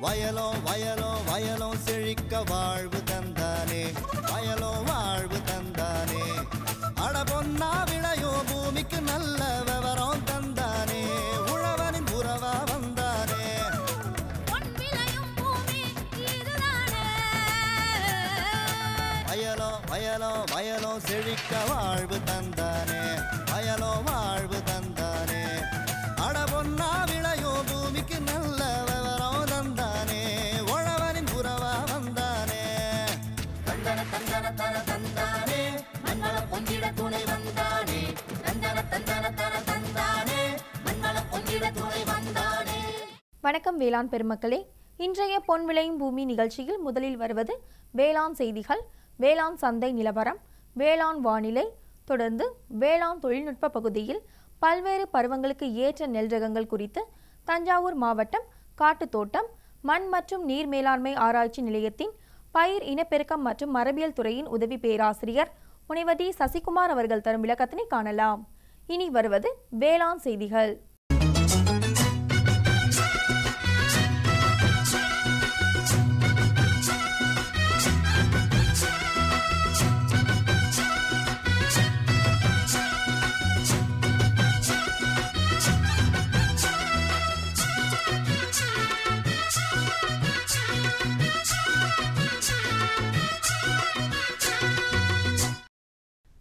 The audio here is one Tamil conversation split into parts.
வயலோ வயலோ வயலோ செழிக்க வாழ்வு தந்தானே, வயலோ வாழ்வு தந்தானே. அட பொன்னா விளையோ பூமிக்கு நல்ல விவரம் தந்தானே, உழவனின் உறவா வந்தானே. வயலோ வயலோ வயலோ செழிக்க வாழ்வு தந்தானே, வயலோ வாழ்வு தந்தானே. அட பொன்னா விளையோ பூமிக்கு நல்ல விவரம் தந்தானே, உழவனின் உறவா வந்தானே. தந்தன தந்தன தன தந்தானே, மண்ணள பொங்கிட துணை வந்தானே. தந்தன தந்தன தன தந்தானே, மண்ணள பொங்கிட துணை வந்தானே. வணக்கம் வேளாண் பெருமக்களே, இன்றைய பொன் விளையும் பூமி நிகழ்ச்சியில் முதலில் வருவது வேளாண் செய்திகள், வேளாண் சந்தை நிலவரம், வேளாண் வானிலை, தொடர்ந்து வேளாண் தொழில்நுட்ப பகுதியில் பல்வேறு பருவங்களுக்கு ஏற்ற நெல் ரகங்கள் குறித்து தஞ்சாவூர் மாவட்டம் காட்டுத்தோட்டம் மண் மற்றும் நீர் மேலாண்மை ஆராய்ச்சி நிலையத்தின் பயிர் இனப்பெருக்கம் மற்றும் மரபியல் துறையின் உதவி பேராசிரியர் முனைவதி சசிகுமார் அவர்கள் தரும் விளக்கத்தினை காணலாம். இனி வருவது வேளாண் செய்திகள்.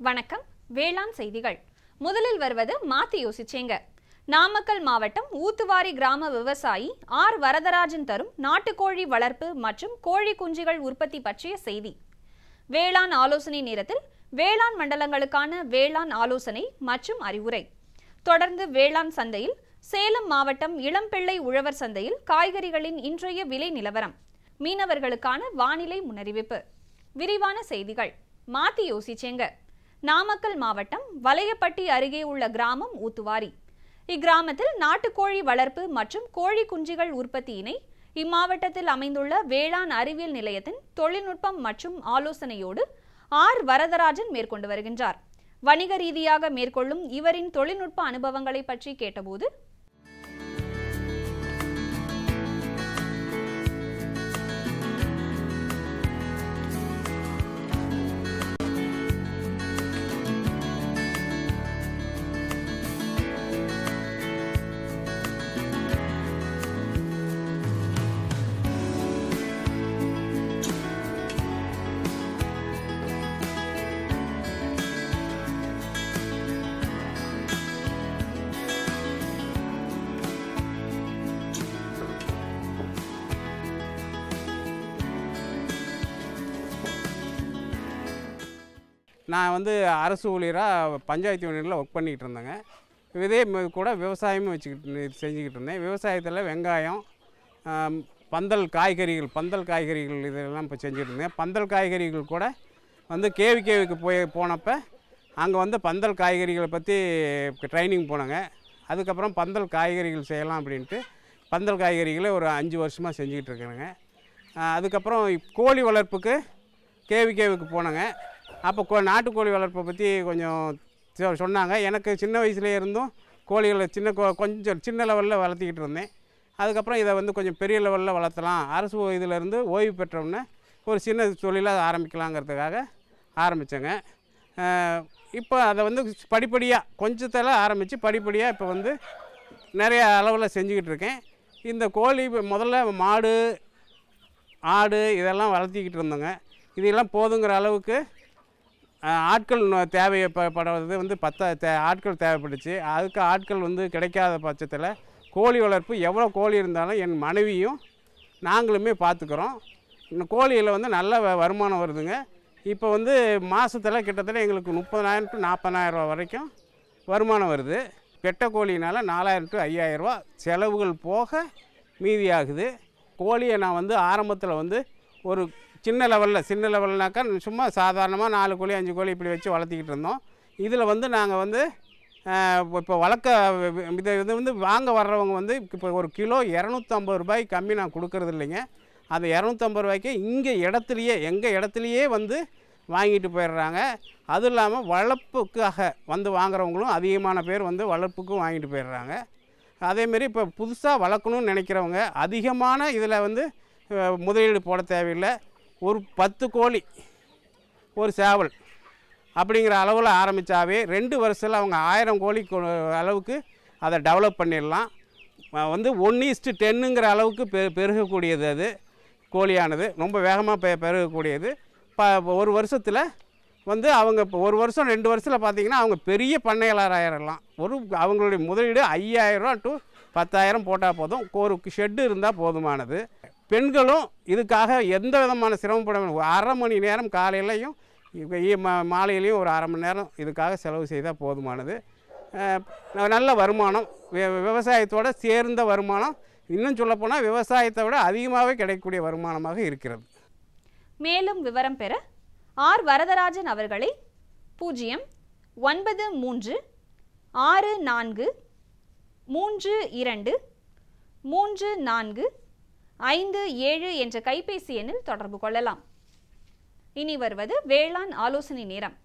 வணக்கம். வேளாண் செய்திகள். முதலில் வருவது மாத்தி யோசிச்சேங்க. நாமக்கல் மாவட்டம் ஊத்துவாரி கிராம விவசாயி ஆர் வரதராஜன் தரும் நாட்டுக்கோழி வளர்ப்பு மற்றும் கோழி குஞ்சுகள் உற்பத்தி பற்றிய செய்தி. வேளாண் ஆலோசனை நேரத்தில் வேளாண் மண்டலங்களுக்கான வேளாண் ஆலோசனை மற்றும் அறிவுரை. தொடர்ந்து வேளாண் சந்தையில் சேலம் மாவட்டம் இளம்பிள்ளை உழவர் சந்தையில் காய்கறிகளின் இன்றைய விலை நிலவரம், மீனவர்களுக்கான வானிலை முன்னறிவிப்பு. விரிவான செய்திகள். மாத்தி யோசிச்சேங்க. நாமக்கல் மாவட்டம் வலையப்பட்டி அருகே உள்ள கிராமம் ஊத்துவாரி. இக்கிராமத்தில் நாட்டுக்கோழி வளர்ப்பு மற்றும் கோழி குஞ்சுகள் உற்பத்தியினை இம்மாவட்டத்தில் அமைந்துள்ள வேளாண் அறிவியல் நிலையத்தின் தொழில்நுட்பம் மற்றும் ஆலோசனையோடு ஆர் வரதராஜன் மேற்கொண்டு வருகின்றார். வணிக ரீதியாக மேற்கொள்ளும் இவரின் தொழில்நுட்ப அனுபவங்களை பற்றி கேட்டபோது, நான் அரசு ஊழியராக பஞ்சாயத்து யூனியனில் ஒர்க் பண்ணிக்கிட்டு இருந்தேங்க. இதே கூட விவசாயமும் செஞ்சுக்கிட்டு இருந்தேன். விவசாயத்தில் வெங்காயம், பந்தல் காய்கறிகள் இதெல்லாம் இப்போ செஞ்சுட்டு இருந்தேன். பந்தல் காய்கறிகள் கூட கேவிக்கு போனப்போ அங்கே பந்தல் காய்கறிகளை பற்றி ட்ரைனிங் போனாங்க. அதுக்கப்புறம் பந்தல் காய்கறிகள் செய்யலாம் அப்படின்ட்டு பந்தல் காய்கறிகளை ஒரு 5 வருஷமாக செஞ்சுக்கிட்டு இருக்கிறேங்க. அதுக்கப்புறம் கோழி வளர்ப்புக்கு கேவிக்கு போனாங்க. அப்போ நாட்டுக்கோழி வளர்ப்பை பற்றி கொஞ்சம் சொன்னாங்க. எனக்கு சின்ன வயசுலேயே இருந்தும் கோழிகளை கொஞ்சம் சின்ன லெவலில் வளர்த்திக்கிட்டு இருந்தேன். அதுக்கப்புறம் இதை கொஞ்சம் பெரிய லெவலில் வளர்த்தலாம், அரசு இதிலேருந்து ஓய்வு பெற்றோம்னா ஒரு சின்ன தொழிலாக ஆரம்பிக்கலாங்கிறதுக்காக ஆரம்பித்தேங்க. இப்போ அதை படிப்படியாக கொஞ்சத்தில் ஆரம்பித்து படிப்படியாக இப்போ நிறைய அளவில் செஞ்சுக்கிட்டு இருக்கேன். இந்த கோழி முதல்ல மாடு, ஆடு இதெல்லாம் வளர்த்திக்கிட்டு இருந்தோங்க. இதெல்லாம் போதுங்கிற அளவுக்கு ஆட்கள் தேவைப்படுறது ஆட்கள் தேவைப்பட்டுச்சு. அதுக்கு ஆட்கள் கிடைக்காத பட்சத்தில் கோழி வளர்ப்பு எவ்வளோ கோழி இருந்தாலும் என் மனைவியும் நாங்களுமே பார்த்துக்குறோம். இந்த கோழியில் நல்ல வருமானம் வருதுங்க. இப்போ மாதத்தில் கிட்டத்தட்ட எங்களுக்கு 30,000 to 40,000 வரைக்கும் வருமானம் வருது. பெட்ட கோழினால் 4,000 to 5,000 செலவுகள் போக மீதியாகுது. கோழியை நான் ஆரம்பத்தில் ஒரு சின்ன லெவல்னாக்கா சும்மா சாதாரணமாக 4 கோழி 5 கோழி இப்படி வச்சு வளர்த்திக்கிட்டு இருந்தோம். இதில் நாங்கள் இப்போ இதை வாங்க வர்றவங்க இப்போ ஒரு கிலோ 250 ரூபாய்க்கு கம்மி நான் கொடுக்கறது இல்லைங்க. அந்த 250 ரூபாய்க்கு இங்கே எங்கள் இடத்துலையே வாங்கிட்டு போயிடுறாங்க. அதுவும் இல்லாமல் வளர்ப்புக்காக வாங்குறவங்களும் அதிகமான பேர் வளர்ப்புக்கும் வாங்கிட்டு போயிடுறாங்க. அதேமாரி இப்போ புதுசாக வளர்க்கணும்னு நினைக்கிறவங்க அதிகமான இதில் வந்து முதலீடு போட தேவையில்லை. ஒரு 10 கோழி ஒரு சேவல் அப்படிங்கிற அளவில் ஆரம்பித்தாவே 2 வருஷத்தில் அவங்க 1000 கோழி அளவுக்கு அதை டெவலப் பண்ணிடலாம். வந்து 1:10ங்கிற அளவுக்கு பெருகக்கூடியது. அது கோழியானது ரொம்ப வேகமாக பெருகக்கூடியது. ஒரு வருஷத்தில் வந்து அவங்க இப்போ 1 வருஷம் 2 வருஷத்தில் பார்த்திங்கன்னா அவங்க பெரிய பண்ணையாளர் ஆயிடலாம். அவங்களுடைய முதலீடு 5000 to 10,000 போட்டால் போதும். ஒரு ஷெட்டு இருந்தால் போதுமானது. பெண்களும் இதுக்காக எந்த விதமான சிரமப்பட அரை மணி நேரம் காலையிலையும் மாலையிலையும் ஒரு 1/2 மணி நேரம் இதுக்காக செலவு செய்தால் போதுமானது. நல்ல வருமானம், விவசாயத்தோடு சேர்ந்த வருமானம், இன்னும் சொல்லப்போனால் விவசாயத்தை விட அதிகமாகவே கிடைக்கக்கூடிய வருமானமாக இருக்கிறது. மேலும் விவரம் பெற ஆர் வரதராஜன் அவர்களை 093643457 என்ற கைபேசி எண்ணில் தொடர்பு கொள்ளலாம். இனி வருவது வேளாண் ஆலோசனை நேரம்.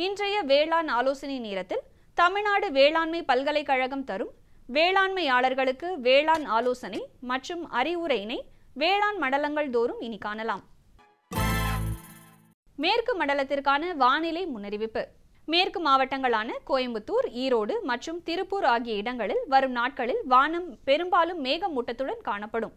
இன்றைய வேளாண் ஆலோசனை நேரத்தில் தமிழ்நாடு வேளாண்மை பல்கலைக்கழகம் தரும் வேளாண்மையாளர்களுக்கு வேளாண் ஆலோசனை மற்றும் அறிவுரையினை வேளாண் மண்டலங்கள் தோறும் இனி காணலாம். மேற்கு மண்டலத்திற்கான வானிலை முன்னறிவிப்பு. மேற்கு மாவட்டங்களான கோயம்புத்தூர், ஈரோடு மற்றும் திருப்பூர் ஆகிய இடங்களில் வரும் நாட்களில் வானம் பெரும்பாலும் மேகமூட்டத்துடன் காணப்படும்.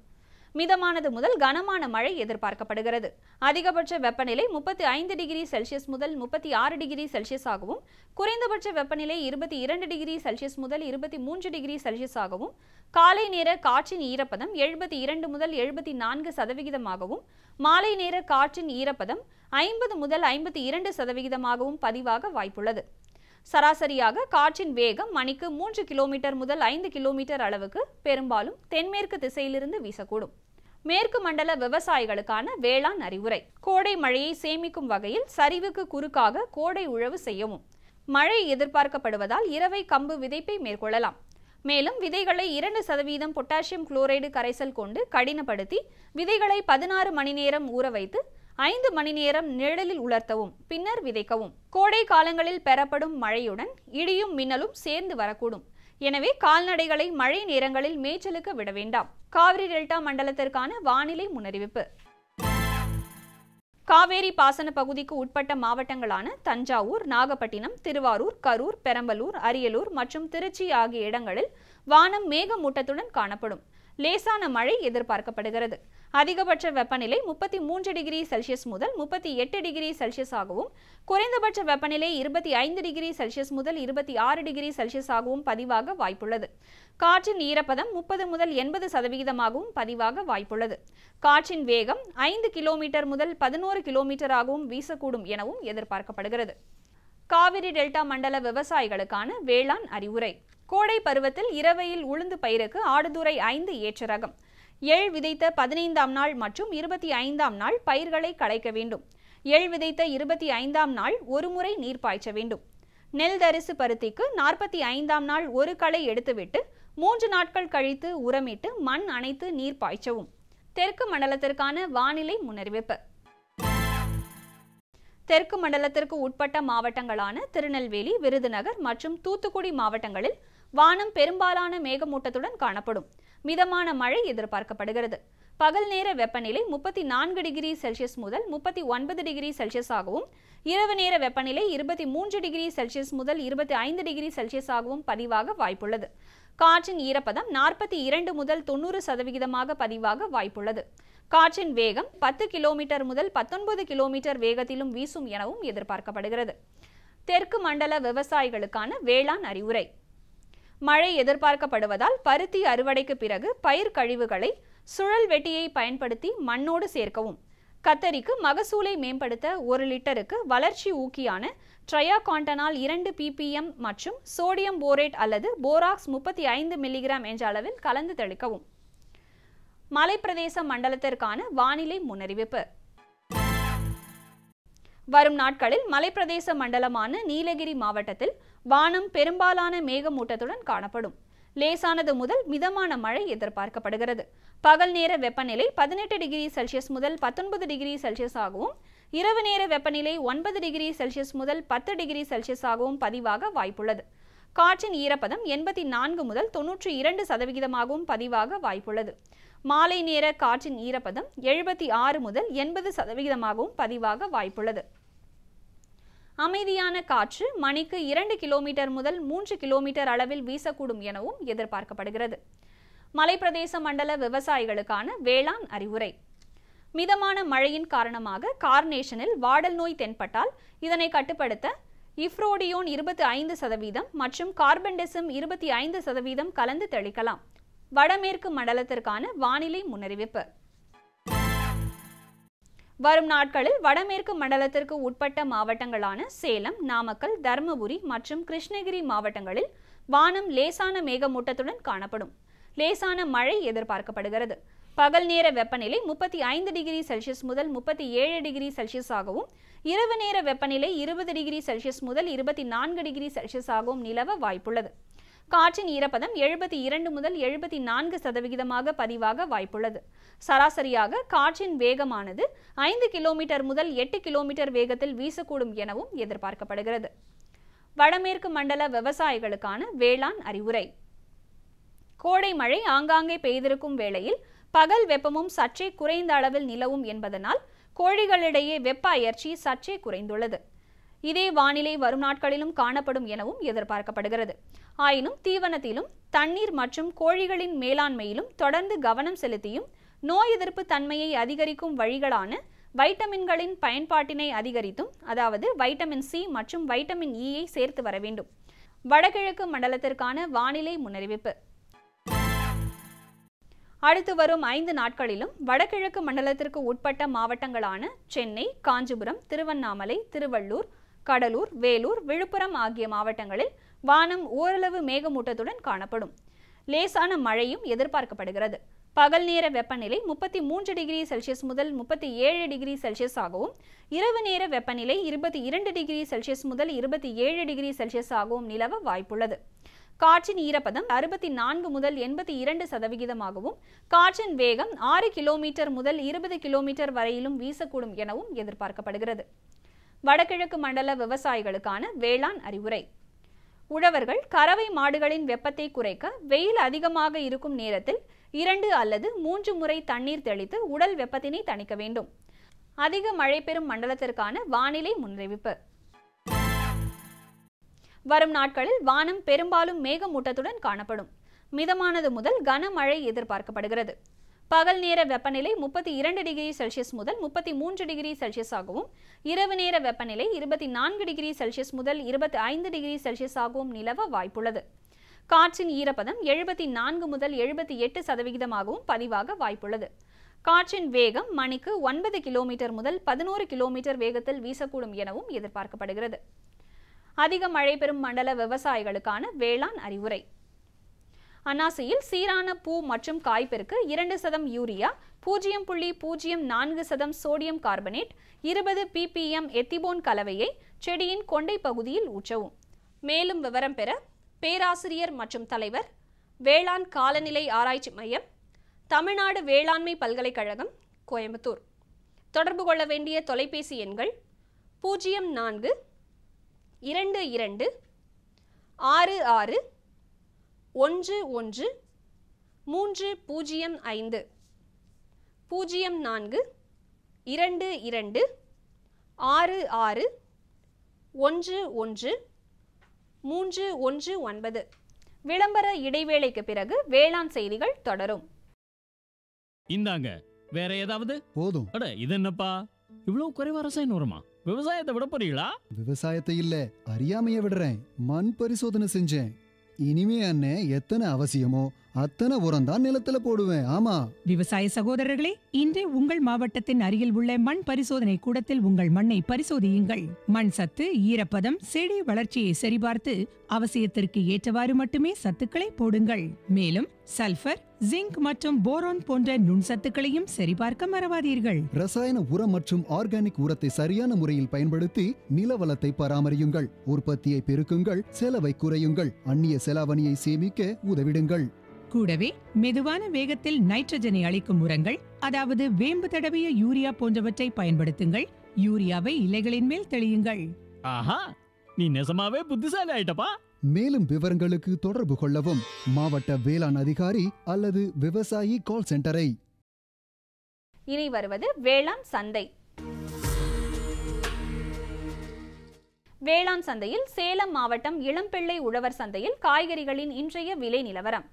மிதமானது முதல் கனமான மழை எதிர்பார்க்கப்படுகிறது. அதிகபட்ச வெப்பநிலை 35 டிகிரி செல்சியஸ் முதல் 36 டிகிரி செல்சியஸ் ஆகவும், குறைந்தபட்ச வெப்பநிலை 22 டிகிரி செல்சியஸ் முதல் 23 டிகிரி செல்சியஸ் ஆகவும், காலை நேர காற்றின் ஈரப்பதம் 72 முதல் 74% மாலை நேர காற்றின் ஈரப்பதம் 50 முதல் 52% பதிவாக வாய்ப்புள்ளது. சராசரியாக காற்றின் வேகம் மணிக்கு 3 கிலோமீட்டர் முதல் 5 கிலோமீட்டர் அளவுக்கு பெரும்பாலும் தென்மேற்கு திசையிலிருந்து வீசக்கூடும். மேற்கு மண்டல விவசாயிகளுக்கான வேளாண் அறிவுரை. கோடை மழையை சேமிக்கும் வகையில் சரிவுக்கு குறுக்காக கோடை உழவு செய்யவும். மழை எதிர்பார்க்கப்படுவதால் இரவை கம்பு விதைப்பை மேற்கொள்ளலாம். மேலும் விதைகளை 2% பொட்டாசியம் குளோரைடு கரைசல் கொண்டு கடினப்படுத்தி விதைகளை 16 மணி நேரம் ஊற வைத்து 5 மணி நேரம் நிழலில் உலர்த்தவும், பின்னர் விதைக்கவும். கோடை காலங்களில் பெறப்படும் மழையுடன் இடியும் மின்னலும் சேர்ந்து வரக்கூடும். எனவே கால்நடைகளை மழை நேரங்களில் மேய்ச்சலுக்கு விட வேண்டாம். காவிரி டெல்டா மண்டலத்திற்கான வானிலை முன்னறிவிப்பு. காவேரி பாசன பகுதிக்கு உட்பட்ட மாவட்டங்களான தஞ்சாவூர், நாகப்பட்டினம், திருவாரூர், கரூர், பெரம்பலூர், அரியலூர் மற்றும் திருச்சி ஆகிய இடங்களில் வானம் மேகமூட்டத்துடன் காணப்படும். லேசான மழை எதிர்பார்க்கப்படுகிறது. அதிகபட்ச வெப்பநிலை 33 டிகிரி செல்சியஸ் முதல் 38 டிகிரி செல்சியஸ் ஆகவும், குறைந்தபட்ச வெப்பநிலை 25 டிகிரி செல்சியஸ் முதல் 26 டிகிரி செல்சியஸ் ஆகவும் பதிவாக வாய்ப்புள்ளது. காற்றின் ஈரப்பதம் 30 முதல் 80% பதிவாக வாய்ப்புள்ளது. காற்றின் வேகம் 5 கிலோமீட்டர் முதல் 11 கிலோமீட்டர் ஆகவும் வீசக்கூடும் எனவும் எதிர்பார்க்கப்படுகிறது. காவிரி டெல்டா மண்டல விவசாயிகளுக்கான வேளாண் அறிவுரை. கோடை பருவத்தில் இரவையில் உளுந்து பயிருக்கு ஆடுதுறை 5 ஏற்ற ரகம். எள் விதைத்த 15ஆம் நாள் மற்றும் 25ஆம் நாள் பயிர்களை களைக்க வேண்டும். எள் விதைத்த 25ஆம் நாள் ஒரு முறை நீர் பாய்ச்ச வேண்டும். நெல் தரிசு பருத்திக்கு 45ஆம் நாள் ஒரு களை எடுத்துவிட்டு 3 நாட்கள் கழித்து உரமிட்டு மண் அணைத்து நீர் பாய்ச்சவும். தெற்கு மண்டலத்திற்கான வானிலை முன்னறிவிப்பு. தெற்கு மண்டலத்திற்கு உட்பட்ட மாவட்டங்களான திருநெல்வேலி, விருதுநகர் மற்றும் தூத்துக்குடி மாவட்டங்களில் வானம் பெரும்பாலான மேகமூட்டத்துடன் காணப்படும். மிதமான மழை எதிர்பார்க்கப்படுகிறது. பகல் நேர வெப்பநிலை 34 டிகிரி செல்சியஸ் முதல் 39 டிகிரி செல்சியஸ் ஆகவும், இரவு நேர வெப்பநிலை 23 டிகிரி செல்சியஸ் முதல் 25 டிகிரி செல்சியஸ் ஆகவும் பதிவாக வாய்ப்புள்ளது. காற்றின் ஈரப்பதம் 42 முதல் 90% பதிவாக வாய்ப்புள்ளது. காற்றின் வேகம் 10 கிலோமீட்டர் முதல் 19 கிலோமீட்டர் வேகத்திலும் வீசும் எனவும் எதிர்பார்க்கப்படுகிறது. தெற்கு மண்டல விவசாயிகளுக்கான வேளாண் அறிவுரை. மழை எதிர்பார்க்கப்படுவதால் பருத்தி அறுவடைக்கு பிறகு பயிர் கழிவுகளை சுழல் வெட்டியை பயன்படுத்தி மண்ணோடு சேர்க்கவும். கத்தரிக்கு மகசூலை மேம்படுத்த 1 லிட்டருக்கு வளர்ச்சி ஊக்கியான ட்ரையாகாண்டனால் 2 ppm மற்றும் சோடியம் போரேட் அல்லது போராக்ஸ் 35 mg என்ற அளவில் கலந்து தெளிக்கவும். மலைப்பிரதேச மண்டலத்திற்கான வானிலை முன்னறிவிப்பு. வரும் நாட்களில் மலைப்பிரதேச மண்டலமான நீலகிரி மாவட்டத்தில் வானம் பெரும்பாலான மேகமூட்டத்துடன் காணப்படும். லேசானது முதல் மிதமான மழை எதிர்பார்க்கப்படுகிறது. பகல் நேர வெப்பநிலை 18 டிகிரி செல்சியஸ் முதல் 19 டிகிரி செல்சியஸ் ஆகவும், இரவு நேர வெப்பநிலை 9 டிகிரி செல்சியஸ் முதல் 10 டிகிரி செல்சியஸ் ஆகவும் பதிவாக வாய்ப்புள்ளது. காற்றின் ஈரப்பதம் 84 முதல் 92% பதிவாக வாய்ப்புள்ளது. மாலை நேர காற்றின் ஈரப்பதம் 76 முதல் 80% பதிவாக வாய்ப்புள்ளது. அமைதியான காற்று மணிக்கு 2 கிலோமீட்டர் முதல் 3 கிலோமீட்டர் அளவில் வீசக்கூடும் எனவும் எதிர்பார்க்கப்படுகிறது. மலைப்பிரதேச மண்டல விவசாயிகளுக்கான வேளாண் அறிவுரை. மிதமான மழையின் காரணமாக கார்னேஷனில் வாடல் நோய் தென்பட்டால் இதனை கட்டுப்படுத்த இஃப்ரோடியோன் 25% மற்றும் கார்பன்டெசிம் 25% கலந்து தெளிக்கலாம். வடமேற்கு மண்டலத்திற்கான வானிலை முன்னறிவிப்பு. வரும் நாட்களில் வடமேற்கு மண்டலத்திற்கு உட்பட்ட மாவட்டங்களான சேலம், நாமக்கல், தருமபுரி மற்றும் கிருஷ்ணகிரி மாவட்டங்களில் வானம் லேசான மேகமூட்டத்துடன் காணப்படும். லேசான மழை எதிர்பார்க்கப்படுகிறது. பகல் நேர வெப்பநிலை 35 டிகிரி செல்சியஸ் முதல் 37 டிகிரி செல்சியஸ் ஆகவும், இரவு நேர வெப்பநிலை 20 டிகிரி செல்சியஸ் முதல் 24 டிகிரி செல்சியஸ் ஆகவும் நிலவ வாய்ப்புள்ளது. காற்றின் ஈரப்பதம் 72 முதல் 74% பதிவாக வாய்ப்புள்ளது. சராசரியாக காற்றின் வேகமானது 5 கிலோமீட்டர் முதல் 8 கிலோமீட்டர் வேகத்தில் வீசக்கூடும் எனவும் எதிர்பார்க்கப்படுகிறது. வடமேற்கு மண்டல விவசாயிகளுக்கான வேளாண் அறிவுரை. கோடை மழை ஆங்காங்கே பெய்திருக்கும் வேளையில் பகல் வெப்பமும் சற்றே குறைந்த அளவில் நிலவும் என்பதனால் கோழிகளிடையே வெப்ப அயற்சி சற்றே குறைந்துள்ளது. இதே வானிலை வரும் நாட்களிலும் காணப்படும் எனவும் எதிர்பார்க்கப்படுகிறது. ஆயினும் தீவனத்திலும் தண்ணீர் மற்றும் கோழிகளின் மேலாண்மையிலும் தொடர்ந்து கவனம் செலுத்தியும் நோய் எதிர்ப்பு தன்மையை அதிகரிக்கும் வழிகளான வைட்டமின்களின் பயன்பாட்டினை அதிகரித்தும், அதாவது வைட்டமின் சி மற்றும் வைட்டமின் இயை சேர்த்து வர வேண்டும். வடகிழக்கு மண்டலத்திற்கான வானிலை முன்னறிவிப்பு. அடுத்து வரும் 5 நாட்களிலும் வடகிழக்கு மண்டலத்திற்கு உட்பட்ட மாவட்டங்களான சென்னை, காஞ்சிபுரம், திருவண்ணாமலை, திருவள்ளூர், கடலூர், வேலூர், விழுப்புரம் ஆகிய மாவட்டங்களில் வானம் ஓரளவு மேகமூட்டத்துடன் காணப்படும். லேசான மழையும் எதிர்பார்க்கப்படுகிறது. பகல் நேர வெப்பநிலை 33 டிகிரி செல்சியஸ் முதல் 37 டிகிரி செல்சியஸ் ஆகவும், இரவு நேர வெப்பநிலை 22 டிகிரி செல்சியஸ் முதல் 27 டிகிரி செல்சியஸ் ஆகவும் நிலவ வாய்ப்புள்ளது. காற்றின் ஈரப்பதம் 64 முதல் 82%, காற்றின் வேகம் 6 கிலோமீட்டர் முதல் 20 கிலோமீட்டர் வரையிலும் வீசக்கூடும் எனவும் எதிர்பார்க்கப்படுகிறது. வடகிழக்கு மண்டல விவசாயிகளுக்கான வேளாண் அறிவுரை. உழவர்கள் கறவை மாடுகளின் வெப்பத்தை குறைக்க வெயில் அதிகமாக இருக்கும் நேரத்தில் 2 அல்லது 3 முறை தண்ணீர் தெளித்து உடல் வெப்பத்தினை தணிக்க வேண்டும். அதிக மழை பெறும் மண்டலத்திற்கான வானிலை முன்னறிவிப்பு. வரும் நாட்களில் வானம் பெரும்பாலும் மேகமூட்டத்துடன் காணப்படும். மிதமானது முதல் கனமழை எதிர்பார்க்கப்படுகிறது. பகல் நேர வெப்பநிலை 32 டிகிரி செல்சியஸ் முதல் 33 டிகிரி செல்சியஸ் ஆகவும், இரவு நேர வெப்பநிலை 24 டிகிரி செல்சியஸ் முதல் 25 டிகிரி செல்சியஸ் ஆகவும் நிலவ வாய்ப்புள்ளது. காற்றின் ஈரப்பதம் 74 முதல் 78% பதிவாக வாய்ப்புள்ளது. காற்றின் வேகம் மணிக்கு 9 கிலோமீட்டர் முதல் 11 கிலோமீட்டர் வேகத்தில் வீசக்கூடும் எனவும் எதிர்பார்க்கப்படுகிறது. அதிக மழை பெறும் மண்டல விவசாயிகளுக்கான வேளாண் அறிவுரை. அன்னாசியில் சீரான பூ மற்றும் காய்ப்பிற்கு 2% யூரியா, 0.04% சோடியம் கார்பனேட், 20 ppm எத்திபோன் கலவையை செடியின் கொண்டை பகுதியில் ஊற்றவும். மேலும் விவரம் பெற பேராசிரியர் மற்றும் தலைவர், வேளாண் காலநிலை ஆராய்ச்சி மையம், தமிழ்நாடு வேளாண்மை பல்கலைக்கழகம், கோயம்புத்தூர். தொடர்பு கொள்ள வேண்டிய தொலைபேசி எண்கள் 04 22 66 11 305 04 22 66 11 319. விளம்பர இடைவேளைக்கு பிறகு வேளாண் செய்திகள் தொடரும். இந்தாங்க, வேற ஏதாவது? போதும். அட, இது என்னப்பா இவ்வளவு குறைவா ரசாயன உரமா? விவசாயத்தை விட போறீங்களா? விவசாயத்தை இல்ல, அறியாமைய விடுறேன். மண் பரிசோதனை செஞ்சேன். இனிமே அண்ணே எத்தனை அவசியமோ அத்தனை உரம் தான் நிலத்துல போடுவேன். ஆமா விவசாய சகோதரர்களே, இன்றே உங்கள் மாவட்டத்தின் அருகில் உள்ள மண் பரிசோதனை கூடத்தில் உங்கள் மண்ணை பரிசோதியுங்கள். மண் சத்து, ஈரப்பதம், செடி வளர்ச்சியை சரிபார்த்து அவசியத்திற்கு ஏற்றவாறு மட்டுமே சத்துக்களை போடுங்கள். மேலும் சல்பர், ஜிங்க் மற்றும் போரான் போன்ற நுண்சத்துக்களையும் சரிபார்க்க மறவாதீர்கள். ரசாயன உரம் மற்றும் ஆர்கானிக் உரத்தை சரியான முறையில் பயன்படுத்தி நிலவளத்தை பராமரியுங்கள். உற்பத்தியை பெருக்குங்கள், செலவை குறையுங்கள், அந்நிய செலாவணியை சேமிக்க உதவிடுங்கள். கூடவே மெதுவான வேகத்தில் நைட்ரஜனை அளிக்கும் உரங்கள், அதாவது வேம்பு தடவிய யூரியா போன்றவற்றை பயன்படுத்துங்கள். யூரியாவை இலைகளின் மேல் தெளியுங்கள். ஆஹா, நீ நெசமாவே புத்திசாலி ஆயிட்டப்பா. மேலும் விவரங்களுக்கு தொடர்பு கொள்ளவும் மாவட்ட வேளாண் அதிகாரி அல்லது விவசாயி கால் சென்டரை. இனி வருவது வேளாண் சந்தை. வேளாண் சந்தையில் சேலம் மாவட்டம் இளம்பிள்ளை உழவர் சந்தையில் காய்கறிகளின் இன்றைய விலை நிலவரம்.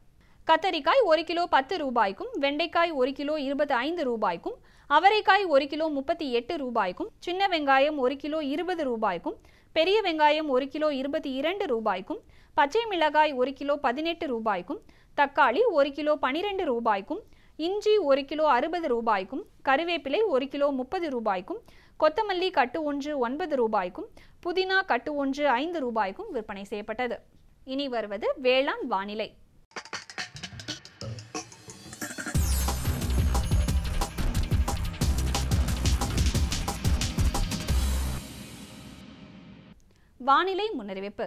கத்தரிக்காய் 1 கிலோ 10 ரூபாய்க்கும், வெண்டைக்காய் 1 கிலோ 25 ரூபாய்க்கும், அவரைக்காய் 1 கிலோ 38 ரூபாய்க்கும், சின்ன வெங்காயம் 1 கிலோ 20 ரூபாய்க்கும், பெரிய வெங்காயம் 1 கிலோ 22 ரூபாய்க்கும், பச்சை மிளகாய் 1 கிலோ 18 ரூபாய்க்கும், தக்காளி 1 கிலோ 12 ரூபாய்க்கும், இஞ்சி 1 கிலோ 60 ரூபாய்க்கும், கருவேப்பிலை 1 கிலோ 30 ரூபாய்க்கும், கொத்தமல்லி கட்டு ஒன்று 9 ரூபாய்க்கும், புதினா கட்டு ஒன்று 5 ரூபாய்க்கும் விற்பனை செய்யப்பட்டது. இனி வருவது வேளாண் வானிலை. வானிலை முன்னறிவிப்பு.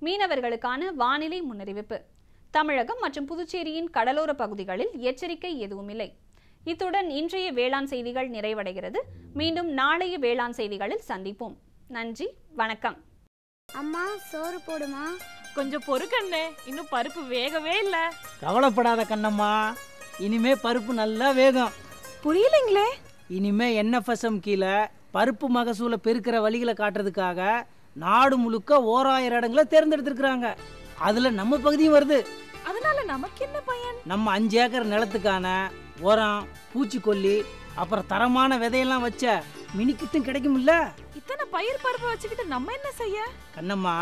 மீனவர்களுக்கான வானிலை முன்னறிவிப்பு. தமிழகம் மற்றும் புதுச்சேரியின் கடலோர பகுதிகளில் எச்சரிக்கை எதுவுமில்லை. இத்துடன் இன்றைய வேளாண் செய்திகள் நிறைவடைகிறது. மீண்டும் நாளைய வேளாண் செய்திகளில் சந்திப்போம். நன்றி, வணக்கம். அம்மா, சோறு போடுமா? கொஞ்சம் பொறுக்கண்ணே, இன்னும் பருப்பு வேகவே இல்ல. கவலைப்படாத கண்ணம்மா, இனிமே பருப்பு நல்லா வேகும். புரியலைங்களே. இனிமே NFSM கீழே பருப்பு மகசூலை பெருக்கிற வழிகளை காட்டுறதுக்காக நாடு முழுக்க 1000 இடங்களை தேர்ந்தெடுத்திருக்கிறாங்க. அதுல நம்ம பகுதியும் வருது. அதனால நமக்கு என்ன பயன்? நம்ம 5 ஏக்கர் நிலத்துக்கான உரம், பூச்சிக்கொல்லி, அப்புறம் தரமான விதையெல்லாம் வச்ச மினிக்கிட்டும் கிடைக்கும்ல. இத்தனை பயிர் பருப்பு வச்சுக்கிட்டு நம்ம என்ன செய்ய? கண்ணம்மா,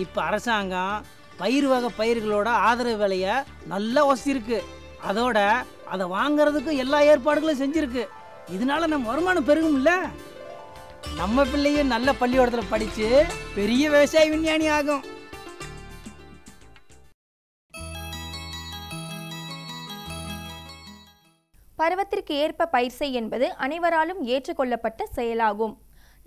இப்ப அரசாங்கம் பயிர் வகை பயிர்களோட ஆதரவு விலைய நல்லா வசதிருக்கு. அதோட அதை வாங்கறதுக்கு எல்லா ஏற்பாடுகளும் செஞ்சிருக்கு. இதனால நம்ம வருமானம் பெருகும்ல. நம்ம பிள்ளையும் நல்ல பள்ளிக்கூடத்துல படிச்சு பெரிய விவசாய விஞ்ஞானி ஆகும். பருவத்திற்கு ஏற்ப பயிர் செய் என்பது அனைவராலும் ஏற்றுக்கொள்ளப்பட்ட செயலாகும்.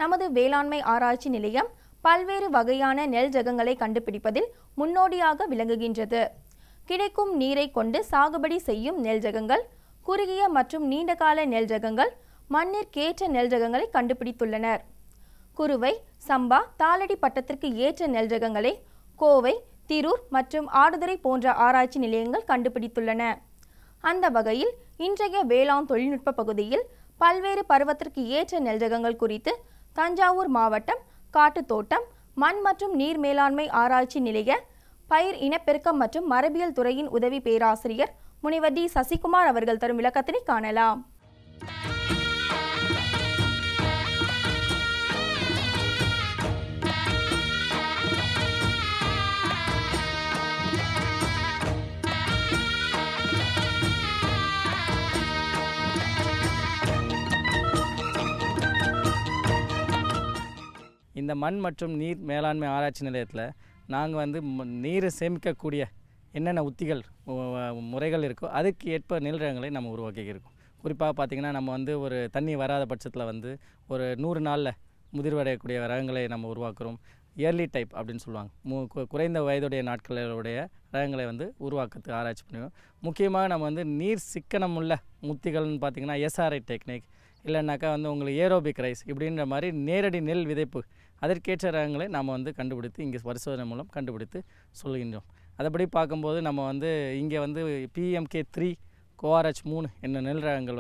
நமது வேளாண்மை ஆராய்ச்சி நிலையம் பல்வேறு வகையான நெல் ரகங்களை கண்டுபிடிப்பதில் முன்னோடியாக விளங்குகின்றது. கிடைக்கும் நீரை கொண்டு சாகுபடி செய்யும் நெல் ரகங்கள், குறுகிய மற்றும் நீண்டகால நெல் ரகங்கள், மண்ணிற்கேற்ற நெல் ரகங்களை கண்டுபிடித்துள்ளனர். குறுவை, சம்பா, தாளடி பட்டத்திற்கு ஏற்ற நெல் ரகங்களை கோவை, திரூர் மற்றும் ஆடுதுறை போன்ற ஆராய்ச்சி நிலையங்கள் கண்டுபிடித்துள்ளன. அந்த வகையில் இன்றைய வேளாண் தொழில்நுட்ப பகுதியில் பல்வேறு பருவத்திற்கு ஏற்ற நெல் ரகங்கள் குறித்து தஞ்சாவூர் மாவட்டம் காட்டுத்தோட்டம் மண் மற்றும் நீர் மேலாண்மை ஆராய்ச்சி நிலைய பயிர் இனப்பெருக்கம் மற்றும் மரபியல் துறையின் உதவி பேராசிரியர் முனைவர் டி. சசிகுமார் அவர்கள் தரும் விளக்கத்தினை காணலாம். இந்த மண் மற்றும் நீர் மேலாண்மை ஆராய்ச்சி நிலையத்தில் நாங்கள் நீரை சேமிக்கக்கூடிய என்னென்ன உத்திகள் முறைகள் இருக்கோ அதுக்கு ஏற்ப நெல் ரகங்களை நம்ம உருவாக்கியிருக்கோம். குறிப்பாக பார்த்திங்கன்னா நம்ம ஒரு தண்ணி வராத பட்சத்தில் ஒரு 100 நாளில் முதிர்வடையக்கூடிய ரகங்களை நம்ம உருவாக்குறோம். இயர்லி டைப் அப்படின்னு சொல்லுவாங்க. குறைந்த வயதுடைய நாட்களுடைய ரகங்களை உருவாக்கத்துக்கு ஆராய்ச்சி பண்ணுவோம். முக்கியமாக நம்ம நீர் சிக்கனமுள்ள முத்திகள்னு பார்த்திங்கன்னா SRI டெக்னிக், இல்லைனாக்கா உங்களுக்கு ஏரோபிக் ரைஸ் இப்படின்ற மாதிரி நேரடி நெல் விதைப்பு அதற்கேற்ற ரகங்களை நாம் கண்டுபிடித்து இங்கே பரிசோதனை மூலம் கண்டுபிடித்து சொல்கின்றோம். அதைப்படி பார்க்கும்போது நம்ம இங்கே PMK3 கோஆர்ஹெச் 3 என்ன நெல் ரகங்கள்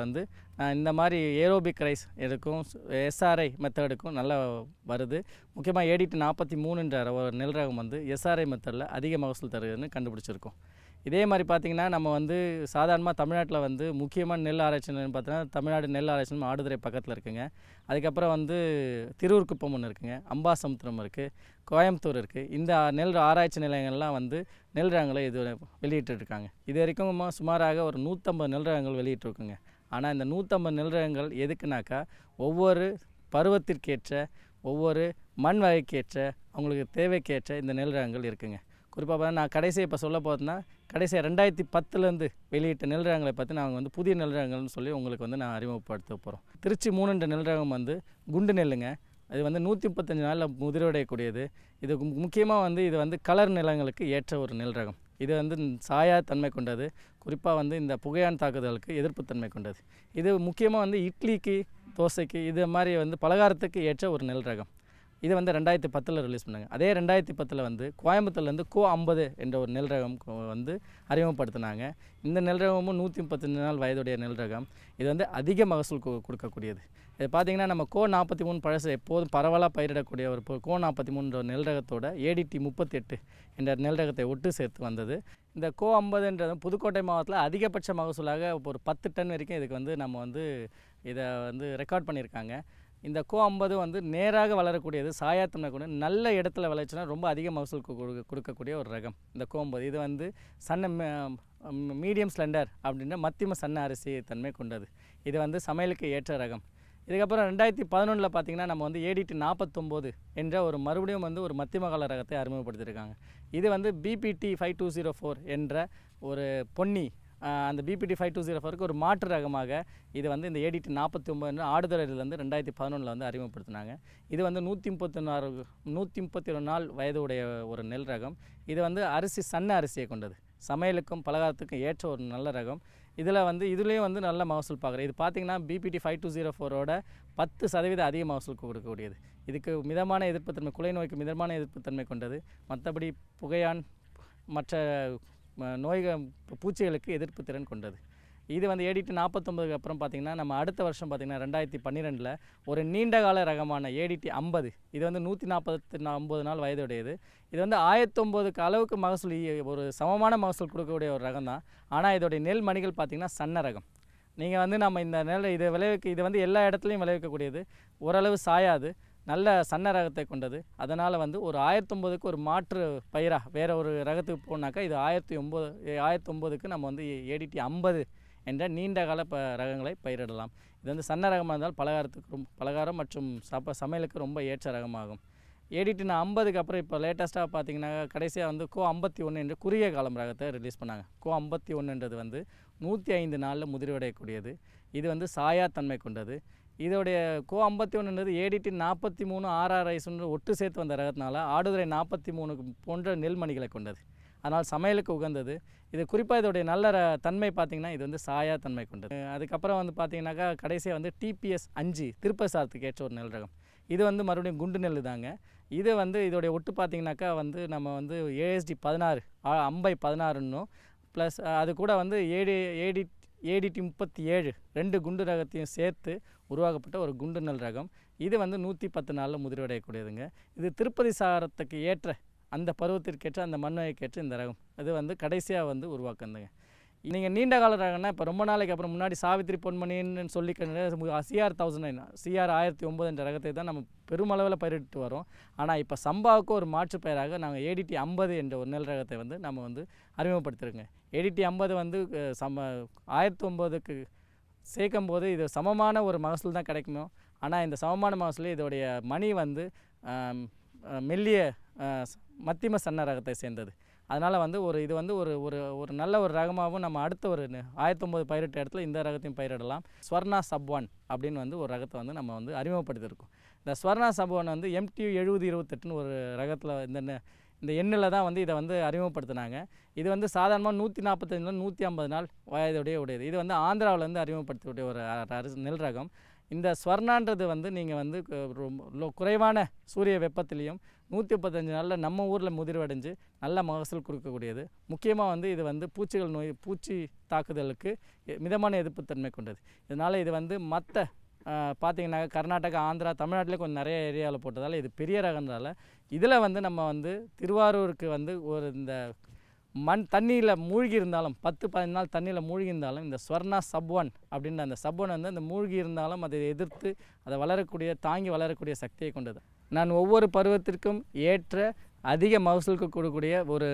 இந்த மாதிரி ஏரோபிக் ரைஸ் இதுக்கும் SRI மெத்தடுக்கும் நல்லா வருது. முக்கியமாக ADT 43ன்ற ஒரு நெல் ரகம் SRI மெத்தடில் அதிக மகசூல் தருதுன்னு கண்டுபிடிச்சிருக்கோம். இதே மாதிரி பார்த்திங்கன்னா நம்ம வந்து சாதாரணமாக தமிழ்நாட்டில் வந்து முக்கியமான நெல் ஆராய்ச்சி நிலையம் பார்த்தீங்கன்னா தமிழ்நாடு நெல் ஆராய்ச்சி நிலையம் ஆடுதுறை பக்கத்தில் இருக்குங்க. அதுக்கப்புறம் வந்து திருவூர்குப்பம் ஒன்று இருக்குங்க, அம்பாசமுத்திரம் இருக்குது, கோயம்புத்தூர் இருக்குது. இந்த நெல் ஆராய்ச்சி நிலையங்கள்லாம் வந்து நெல் ரகங்களை இது வெளியிட்டிருக்காங்க. இது வரைக்கும் சுமாராக ஒரு 150 நெல் ரகங்கள் வெளியிட்டிருக்குங்க. ஆனால் இந்த 150 நெல் ரகங்கள் எதுக்குனாக்கா ஒவ்வொரு பருவத்திற்கேற்ற ஒவ்வொரு மண் வகைக்கேற்ற அவங்களுக்கு தேவைக்கேற்ற இந்த நெல் ரகங்கள் இருக்குங்க. குறிப்பாக நான் கடைசியாக இப்போ சொல்ல போகிறதுனா கடைசியாக 2010 வெளியிட்ட நெல் ரகங்களை பற்றி நாங்கள் வந்து புதிய நெல் ரகங்கள்னு சொல்லி உங்களுக்கு வந்து நான் அறிமுகப்படுத்த போகிறோம். திருச்சி 3 நெல் ரகம் வந்து குண்டு நெல்லுங்க. அது வந்து 135 நாளில் முதிர்வடையக்கூடியது. இது முக்கியமாக வந்து இது வந்து கலர் நிலங்களுக்கு ஏற்ற ஒரு நெல் ரகம். இது வந்து சாயா தன்மை கொண்டது. குறிப்பாக வந்து இந்த புகையான் தாக்குதலுக்கு எதிர்ப்புத்தன்மை கொண்டது. இது முக்கியமாக வந்து இட்லிக்கு, தோசைக்கு இது மாதிரி வந்து பலகாரத்துக்கு ஏற்ற ஒரு நெல் ரகம். இது வந்து 2010 ரிலீஸ் பண்ணாங்க. அதே 2010 வந்து கோயம்புத்தூர்லேருந்து கோ 50 என்ற ஒரு நெல் ரகம் வந்து அறிமுகப்படுத்தினாங்க. இந்த நெல் ரகமும் 135 நாள் வயதுடைய நெல் ரகம். இது வந்து அதிக மகசூல் கொடுக்கக்கூடியது. இது பார்த்திங்கன்னா நம்ம கோ 43 பழசு எப்போதும் பரவலாக பயிரிடக்கூடிய ஒரு கோ 43 நெல் ரகத்தோட ADT 38 என்ற நெல் ரகத்தை ஒட்டு சேர்த்து வந்தது. இந்த கோ 50 புதுக்கோட்டை மாவட்டத்தில் அதிகபட்ச மகசூலாக ஒரு 10 டன் வரைக்கும் இதுக்கு வந்து நம்ம வந்து இதை வந்து ரெக்கார்ட் பண்ணியிருக்காங்க. இந்த கோ 50 வந்து நேராக வளரக்கூடியது, சாயாத்தன்மை கூட நல்ல இடத்துல விளைச்சுன்னா ரொம்ப அதிக மகசூல் கொடுக்கக்கூடிய ஒரு ரகம் இந்த கோ 50. இது வந்து மீடியம் ஸ்லெண்டர் அப்படின்ற மத்தியம சன்ன அரிசி தன்மை கொண்டது. இது வந்து சமையலுக்கு ஏற்ற ரகம். இதுக்கப்புறம் 2011 பார்த்திங்கன்னா நம்ம வந்து ADT 49 என்ற ஒரு மறுபடியும் வந்து ஒரு மத்தியம கால ரகத்தை அறிமுகப்படுத்தியிருக்காங்க. இது வந்து BPT 5204 என்ற ஒரு பொன்னி அந்த BPT 5204க்கு ஒரு மாற்று ரகமாக இது வந்து இந்த ADT 49 ஆடுதுறையிலேருந்து 2011 வந்து அறிமுகப்படுத்தினாங்க. இது வந்து 136 நாள் வயதுடைய ஒரு நெல் ரகம். இது வந்து அரிசி சன்ன அரிசியை கொண்டது, சமையலுக்கும் பலகாரத்துக்கும் ஏற்ற ஒரு நல்ல ரகம். இதில் வந்து இதுலேயும் வந்து நல்ல மகசூல் பார்க்குறேன். இது பார்த்திங்கன்னா BPT 5204ஓட 10% அதிக மகசூல் கொடுக்கக்கூடியது. இதுக்கு மிதமான எதிர்ப்புத்தன்மை, குலை நோய்க்கு மிதமான எதிர்ப்புத்தன்மை கொண்டது. மற்றபடி புகையான் மற்ற நோய்கள் பூச்சிகளுக்கு எதிர்ப்பு திறன் கொண்டது. இது வந்து ADT 49க்கு அப்புறம் பார்த்திங்கன்னா நம்ம அடுத்த வருஷம் பார்த்திங்கன்னா 2012 ஒரு நீண்ட கால ரகமான ADT 50. இது வந்து 149 நாள் வயதுடையது. இது வந்து 1009க்கு அளவுக்கு மகசூல் ஒரு சமமான மகசூல் கொடுக்கக்கூடிய ஒரு ரகம் தான். ஆனால் இதோடைய நெல் மணிகள் பார்த்திங்கன்னா சன்ன ரகம். நீங்கள் வந்து நம்ம இந்த நெல் இது வந்து எல்லா இடத்துலையும் விளைவிக்கக்கூடியது, ஓரளவு சாயாது, நல்ல சன்ன ரகத்தை கொண்டது. அதனால் வந்து ஒரு 1009க்கு ஒரு மாற்று பயிராக வேறு ஒரு ரகத்துக்கு போனாக்கா இது 1009க்கு நம்ம வந்து ADT 50 என்ற நீண்ட கால ரகங்களை பயிரிடலாம். இது வந்து சன்ன ரகமாக இருந்தால் பலகாரம் மற்றும் சமையலுக்கு ரொம்ப ஏற்ற ரகமாகும். ADT 50க்கு அப்புறம் இப்போ லேட்டஸ்ட்டாக பார்த்திங்கன்னா கடைசியாக வந்து கோ 51 என்ற குறுகிய காலம் ரகத்தை ரிலீஸ் பண்ணாங்க. கோ 51 வந்து 105 நாளில் முதிர்வடையக்கூடியது. இது வந்து சாயா தன்மை கொண்டது. இதோடைய கோ 51 ADT 43 RRIS ஒட்டு சேர்த்து வந்த ரகத்தினால ஆடுதுறை 43 போன்ற நெல்மணிகளை கொண்டது. அதனால் சமையலுக்கு உகந்தது. இது குறிப்பாக இதோடைய நல்ல தன்மை பார்த்திங்கன்னா இது வந்து சாயா தன்மை கொண்டது. அதுக்கப்புறம் வந்து பார்த்திங்கனாக்கா கடைசியாக வந்து TPS 5 திருப்பசாரத்துக்கு ஏற்ற ஒரு நெல் ரகம். இது வந்து மறுபடியும் குண்டு நெல் தாங்க. இது வந்து இதோடைய ஒட்டு பார்த்திங்கனாக்கா வந்து நம்ம வந்து ASD 16 அம்பை 16 ப்ளஸ் அது கூட வந்து ADT 37 2 குண்டு ரகத்தையும் சேர்த்து உருவாக்கப்பட்ட ஒரு குண்டு நெல் ரகம். இது வந்து 110 நாளில் முதிர்வடையக்கூடியதுங்க. இது திருப்பதி சாரத்துக்கு ஏற்ற அந்த பருவத்திற்கேற்ற அந்த மண்ணுக்கேற்ற இந்த ரகம். இது வந்து கடைசியாக வந்து உருவாக்குதுங்க. நீங்கள் நீண்ட கால ரகம்னா இப்போ ரொம்ப நாளைக்கு அப்புறம் முன்னாடி சாவித்திரி பொன்மணின்னு சொல்லி CR 1009 CR 1009 என்ற ரகத்தை தான் நம்ம பெருமளவில் பயிரிட்டு வரோம். ஆனால் இப்போ சம்பாவுக்கு ஒரு மாற்று பெயராக நாங்கள் ADT 50 என்ற ஒரு நெல் ரகத்தை வந்து நம்ம வந்து அறிமுகப்படுத்திருக்கோங்க. ADT 50 வந்து 1009க்கு சேர்க்கும் போது இது சமமான ஒரு மகசூல் தான் கிடைக்குமோ. ஆனால் இந்த சமமான மகசூல் இதோடைய மணி வந்து மெல்லிய மத்தியம சன்ன ரகத்தை சேர்ந்தது. அதனால் வந்து இது வந்து ஒரு நல்ல ஒரு ரகமாகவும் நம்ம அடுத்த ஒரு 1009 பயிரிட்ட இடத்துல இந்த ரகத்தையும் பயிரிடலாம். ஸ்வர்ணா சப் 1 அப்படின்னு வந்து ஒரு ரகத்தை வந்து நம்ம வந்து அறிமுகப்படுத்தியிருக்கோம். இந்த ஸ்வர்ணா சப் 1 வந்து MTU 7028 ஒரு ரகத்தில் இந்த எண்ணில் தான் வந்து இதை வந்து அறிமுகப்படுத்தினாங்க. இது வந்து சாதாரணமாக 145 150 நாள் வயதுடையது. இது வந்து ஆந்திராவிலேருந்து அறிமுகப்படுத்தக்கூடிய ஒரு நெல் ரகம். இந்த ஸ்வர்ணான்றது வந்து நீங்கள் வந்து குறைவான சூரிய வெப்பத்திலையும் 135 நாளில் நம்ம ஊரில் முதிர்வடைஞ்சு நல்ல மகசூல் கொடுக்கக்கூடியது. முக்கியமாக வந்து இது வந்து பூச்சி தாக்குதலுக்கு மிதமான எதிர்ப்புத்தன்மை கொண்டது. இதனால் இது வந்து மற்ற பார்த்திங்கன்னா கர்நாடகா, ஆந்திரா, தமிழ்நாட்டிலே கொஞ்சம் நிறைய ஏரியாவில் போட்டதால் இது பெரிய ரகம்னால இதில் வந்து நம்ம வந்து திருவாரூருக்கு வந்து இந்த மண் தண்ணியில் மூழ்கி இருந்தாலும் 10-15 நாள் தண்ணியில் மூழ்கி இருந்தாலும் இந்த ஸ்வர்ணா சப்வன் அப்படின்ற அந்த சப்வன் வந்து அந்த மூழ்கி இருந்தாலும் அதை எதிர்த்து அதை தாங்கி வளரக்கூடிய சக்தியை கொண்டது. நான் ஒவ்வொரு பருவத்திற்கும் ஏற்ற அதிக மகசூலுக்கு கொடுக்கக்கூடிய ஒரு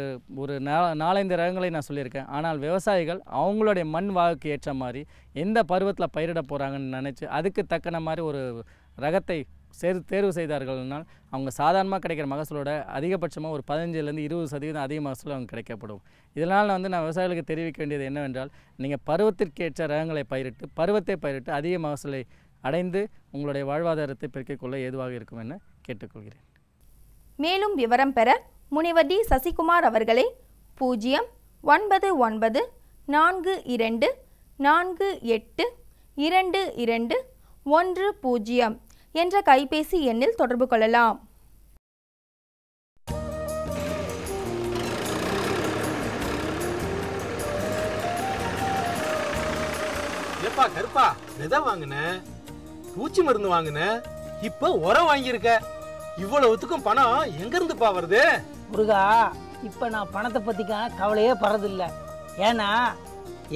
4-5 ரகங்களை நான் சொல்லியிருக்கேன். ஆனால் விவசாயிகள் அவங்களுடைய மண் வாகுக்கு ஏற்ற மாதிரி எந்த பருவத்தில் பயிரிட போகிறாங்கன்னு நினச்சி அதுக்கு தக்கன மாதிரி ஒரு ரகத்தை தேர்வு செய்தார்கள்னால் அவங்க சாதாரணமாக கிடைக்கிற மகசூலோட அதிகபட்சமாக ஒரு 15-20% அதிக மகசூல் அவங்க கிடைக்கப்படும். இதனால் நான் விவசாயிகளுக்கு தெரிவிக்க வேண்டியது என்னவென்றால், நீங்கள் பருவத்திற்கேற்ற ரகங்களை பயிரிட்டு அதிக மகசூலை அடைந்து உங்களுடைய வாழ்வாதாரத்தை பெருக்கிக் கொள்ள ஏதுவாக இருக்கும் என கேட்டுக்கொள்கிறேன். மேலும் விவரம் பெற முனைவர் டி சசிகுமார் அவர்களை 09948222210 என்ற கைபேசி எண்ணில் தொடர்பு கொள்ளலாம். ஏப்பா கருப்பா, விதை வாங்கின, பூச்சி மருந்து வாங்கின, இப்ப உரம் வாங்கியிருக்க, இவ்வளவுத்துக்கும் பணம் எங்க இருந்துப்பா வருது? முருகா, இப்ப நான் பணத்தை பத்திக்கான கவலையே பறதில்ல. ஏன்னா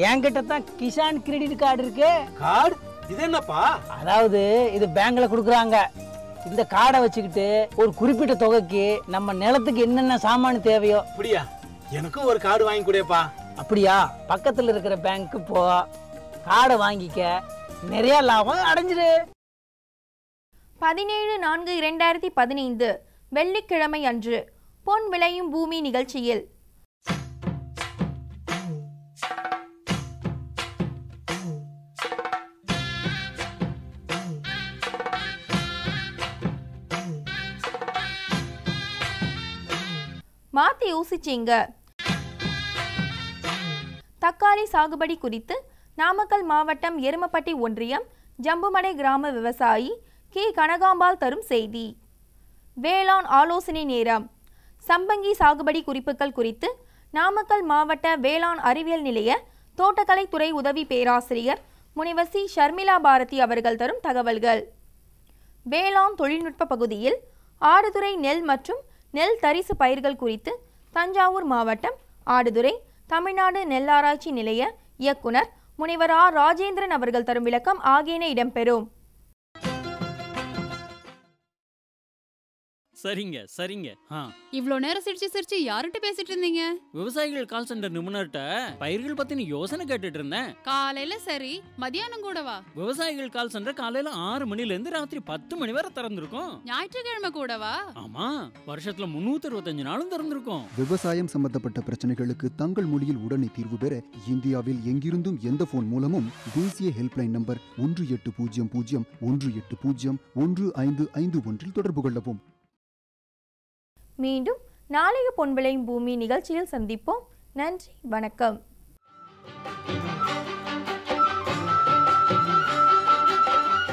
என்கிட்ட தான் கிசான் கிரெடிட் கார்டு இருக்கு. கார்டு? இது என்னப்பா? அதாவது இது பேங்க்ல கொடுக்குறாங்க. இந்த கார்டை வச்சுக்கிட்டு ஒரு குறிப்பிட்ட தொகைக்கு நம்ம நிலத்துக்கு என்னென்ன சாமான் தேவையோ. அப்படியா? எனக்கும் ஒரு கார்டு வாங்கி கொடுப்பா. அப்படியா? பக்கத்துல இருக்கிற பேங்க்கு போ, கார்டை வாங்கிக்க, நிறைய லாபம் அடைஞ்சிரு. 17/4/2015 வெள்ளிக்கிழமை அன்று பொன் விளையும் பூமி நிகழ்ச்சியில் மாத்தி யோசிச்சிங்க. தக்காளி சாகுபடி குறித்து நாமக்கல் மாவட்டம் எருமப்பட்டி ஒன்றியம் ஜம்புமடை கிராம விவசாயி கே கனகாம்பாள் தரும் செய்தி. வேளாண் ஆலோசனை நேரம். சம்பங்கி சாகுபடி குறிப்புகள் குறித்து நாமக்கல் மாவட்ட வேளாண் அறிவியல் நிலைய தோட்டக்கலைத்துறை உதவி பேராசிரியர் முனைவர் சி ஷர்மிளா பாரதி அவர்கள் தரும் தகவல்கள். வேளாண் தொழில்நுட்ப பகுதியில் ஆடுதுறை நெல் மற்றும் நெல் தரிசு பயிர்கள் குறித்து தஞ்சாவூர் மாவட்டம் ஆடுதுறை தமிழ்நாடு நெல்லாராய்ச்சி நிலைய இயக்குனர் முனைவர் ஆர் ராஜேந்திரன் அவர்கள் தரும் விளக்கம் ஆகியன இடம்பெறும். சரிங்க சரிங்க. இவ்ளோ நேரம் சிரிச்சு யார்கிட்ட பேசிட்டு இருந்தீங்க? விவசாயிகள் கால் சென்டர் நிபுணர்கிட்ட பயிர்கள் பத்தின யோசனை கேட்டுட்டு இருந்தேன். காலையில சரி, மதியானம் கூடவா? விவசாயிகள் கால் சென்டர் காலையில 6 மணில இருந்து ராத்திரி 10 மணி வரை திறந்திருக்கும். ஞாயிற்றுக்கிழமை கூடவா? ஆமா, வருஷத்துல 365 நாளும் திறந்திருக்கும். விவசாயம் சம்பந்தப்பட்ட பிரச்சனைகளுக்கு தங்கள் மொழியில் உடனே தீர்வு பெற இந்தியாவில் எங்கிருந்தும் எந்த போன் மூலமும் தேசிய ஹெல்ப்லைன் நம்பர் 1800-180-1551 தொடர்பு கொள்ளவும். மீண்டும் நாளைய பொன் விளையும் பூமி நிகழ்ச்சியில் சந்திப்போம். நன்றி, வணக்கம்.